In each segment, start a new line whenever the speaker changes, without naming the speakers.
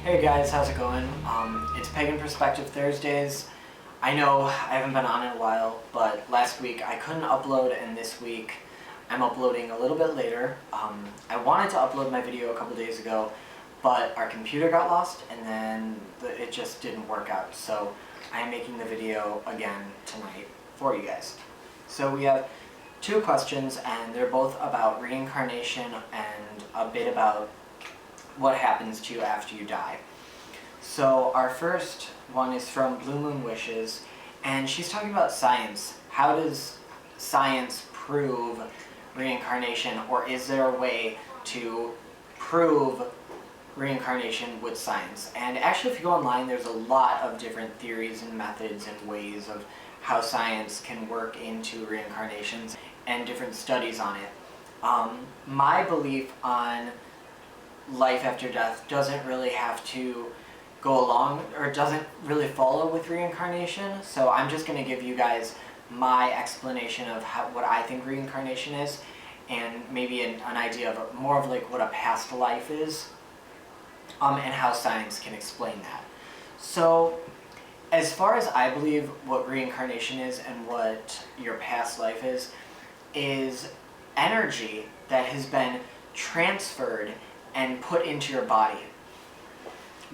Hey guys, how's it going? It's Pagan Perspective Thursdays. I know I haven't been on in a while, but last week I couldn't upload, and this week I'm uploading a little bit later. I wanted to upload my video a couple days ago, but our computer got lost, and then it just didn't work out. So I am making the video again tonight for you guys. So we have two questions, and they're both about reincarnation and a bit about what happens to you after you die. So our first one is from Blue Moon Wishes, and she's talking about science. How does science prove reincarnation, or is there a way to prove reincarnation with science? And actually, if you go online, there's a lot of different theories and methods and ways of how science can work into reincarnations and different studies on it. My belief on life after death doesn't really have to go along, or doesn't really follow with reincarnation. So I'm just going to give you guys my explanation of what I think reincarnation is, and maybe an idea of more of like what a past life is, and how science can explain that. So as far as I believe what reincarnation is and what your past life is energy that has been transferred and put into your body.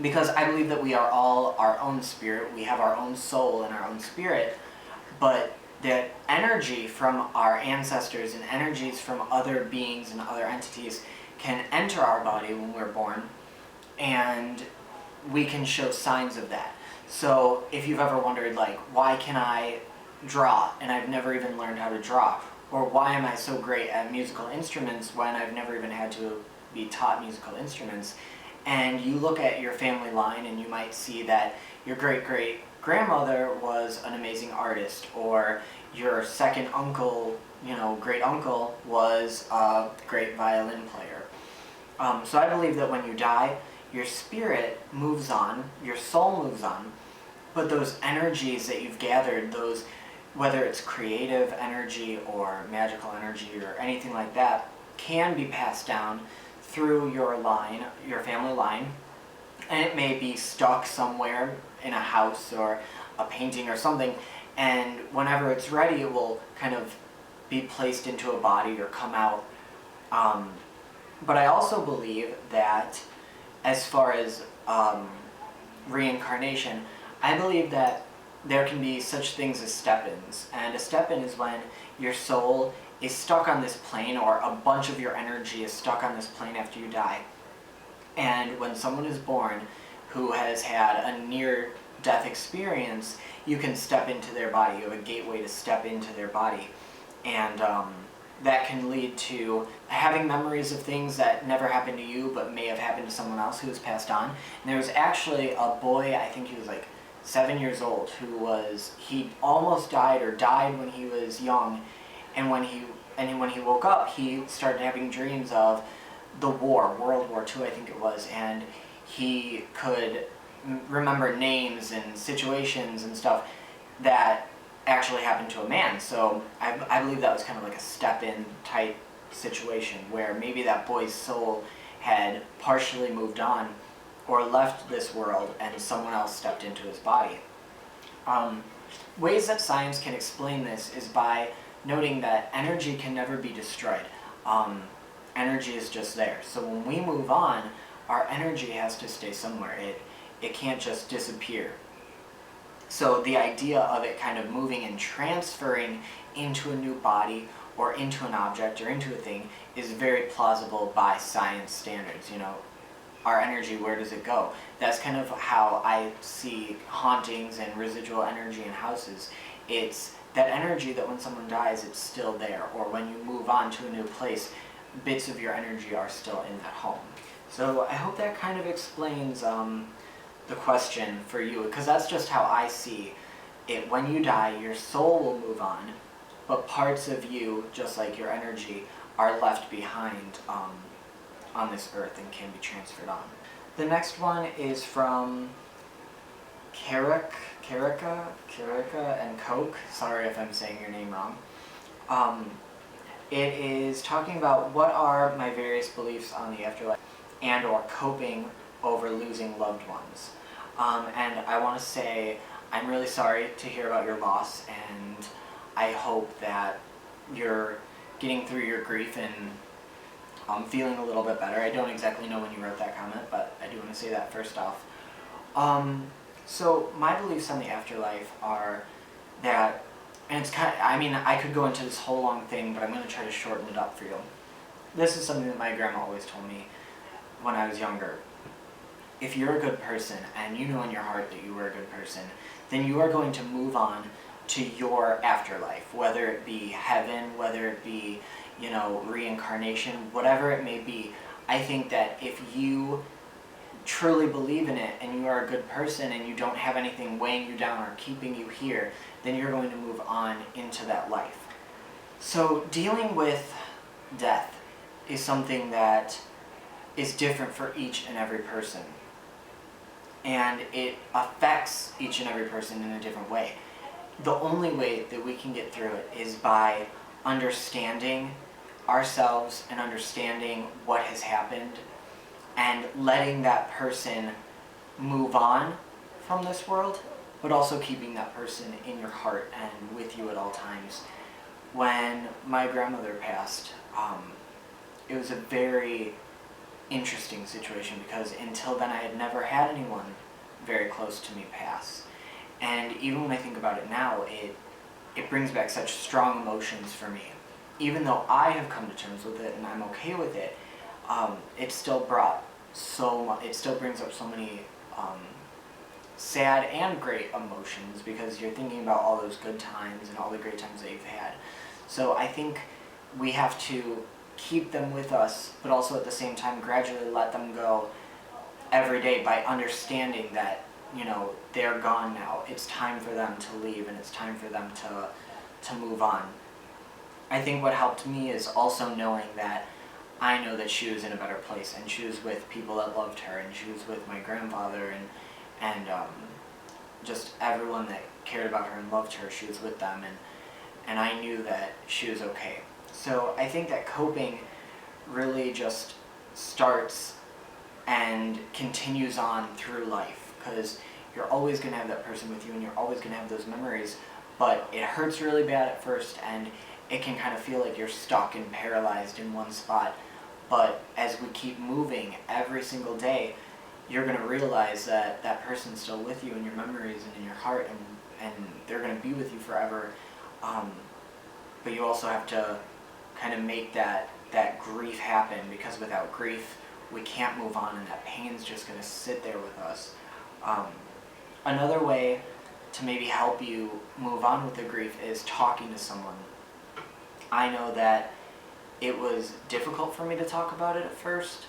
Because I believe that we are all our own spirit, we have our own soul and our own spirit, but that energy from our ancestors and energies from other beings and other entities can enter our body when we're born, and we can show signs of that. So if you've ever wondered, like, why can I draw and I've never even learned how to draw? Or why am I so great at musical instruments when I've never even had to be taught musical instruments? And you look at your family line and you might see that your great-great-grandmother was an amazing artist, or your second uncle, great uncle, was a great violin player. So I believe that when you die, your spirit moves on, your soul moves on, but those energies that you've gathered, those, whether it's creative energy or magical energy or anything like that, can be passed down through your line, your family line, and it may be stuck somewhere in a house or a painting or something, and whenever it's ready it will kind of be placed into a body or come out. But I also believe that as far as reincarnation, I believe that there can be such things as step-ins, and a step-in is when your soul is stuck on this plane, or a bunch of your energy is stuck on this plane after you die. And when someone is born who has had a near-death experience, you can step into their body. You have a gateway to step into their body. And that can lead to having memories of things that never happened to you but may have happened to someone else who has passed on. And there was actually a boy, I think he was like 7 years old, he almost died or died when he was young. And when he woke up, he started having dreams of the war, World War II, I think it was, and he could remember names and situations and stuff that actually happened to a man. So I believe that was kind of like a step-in type situation, where maybe that boy's soul had partially moved on or left this world and someone else stepped into his body. Ways that science can explain this is by noting that energy can never be destroyed. Energy is just there. So when we move on, our energy has to stay somewhere. It can't just disappear. So the idea of it kind of moving and transferring into a new body or into an object or into a thing is very plausible by science standards. Our energy, where does it go? That's kind of how I see hauntings and residual energy in houses. It's that energy that when someone dies, it's still there, or when you move on to a new place, bits of your energy are still in that home. So I hope that kind of explains the question for you, because that's just how I see it. When you die, your soul will move on, but parts of you, just like your energy, are left behind on this earth and can be transferred on. The next one is from Karika and Coke. Sorry if I'm saying your name wrong. It is talking about what are my various beliefs on the afterlife and or coping over losing loved ones. And I want to say I'm really sorry to hear about your loss, and I hope that you're getting through your grief and feeling a little bit better. I don't exactly know when you wrote that comment, but I do want to say that first off. So my beliefs on the afterlife are that, and it's kind of, I mean, I could go into this whole long thing, but I'm going to try to shorten it up for you. This is something that my grandma always told me when I was younger. If you're a good person, and you know in your heart that you were a good person, then you are going to move on to your afterlife, whether it be heaven, whether it be, reincarnation, whatever it may be. I think that if you truly believe in it and you are a good person and you don't have anything weighing you down or keeping you here, then you're going to move on into that life. So dealing with death is something that is different for each and every person. And it affects each and every person in a different way. The only way that we can get through it is by understanding ourselves and understanding what has happened and letting that person move on from this world, but also keeping that person in your heart and with you at all times. When my grandmother passed, it was a very interesting situation because until then I had never had anyone very close to me pass. And even when I think about it now, it brings back such strong emotions for me. Even though I have come to terms with it and I'm okay with it, it still brought so much, it still brings up so many sad and great emotions because you're thinking about all those good times and all the great times that you've had. So I think we have to keep them with us, but also at the same time gradually let them go every day by understanding that, they're gone now. It's time for them to leave and it's time for them to move on. I think what helped me is also knowing that I know that she was in a better place and she was with people that loved her and she was with my grandfather and just everyone that cared about her and loved her. She was with them and I knew that she was okay. So I think that coping really just starts and continues on through life because you're always going to have that person with you and you're always going to have those memories, but it hurts really bad at first and it can kind of feel like you're stuck and paralyzed in one spot. But as we keep moving every single day, you're going to realize that that person's still with you in your memories and in your heart and they're going to be with you forever. But you also have to kind of make that grief happen because without grief, we can't move on and that pain's just going to sit there with us. Another way to maybe help you move on with the grief is talking to someone. I know that it was difficult for me to talk about it at first,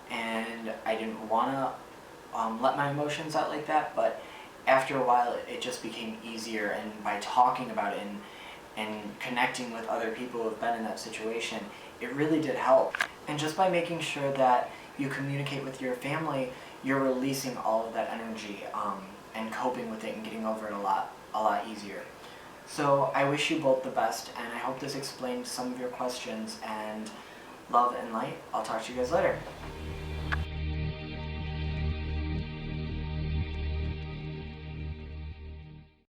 and I didn't want to let my emotions out like that, but after a while it just became easier, and by talking about it and connecting with other people who have been in that situation, it really did help. And just by making sure that you communicate with your family, you're releasing all of that energy and coping with it and getting over it a lot easier. So I wish you both the best, and I hope this explained some of your questions, and love and light. I'll talk to you guys later.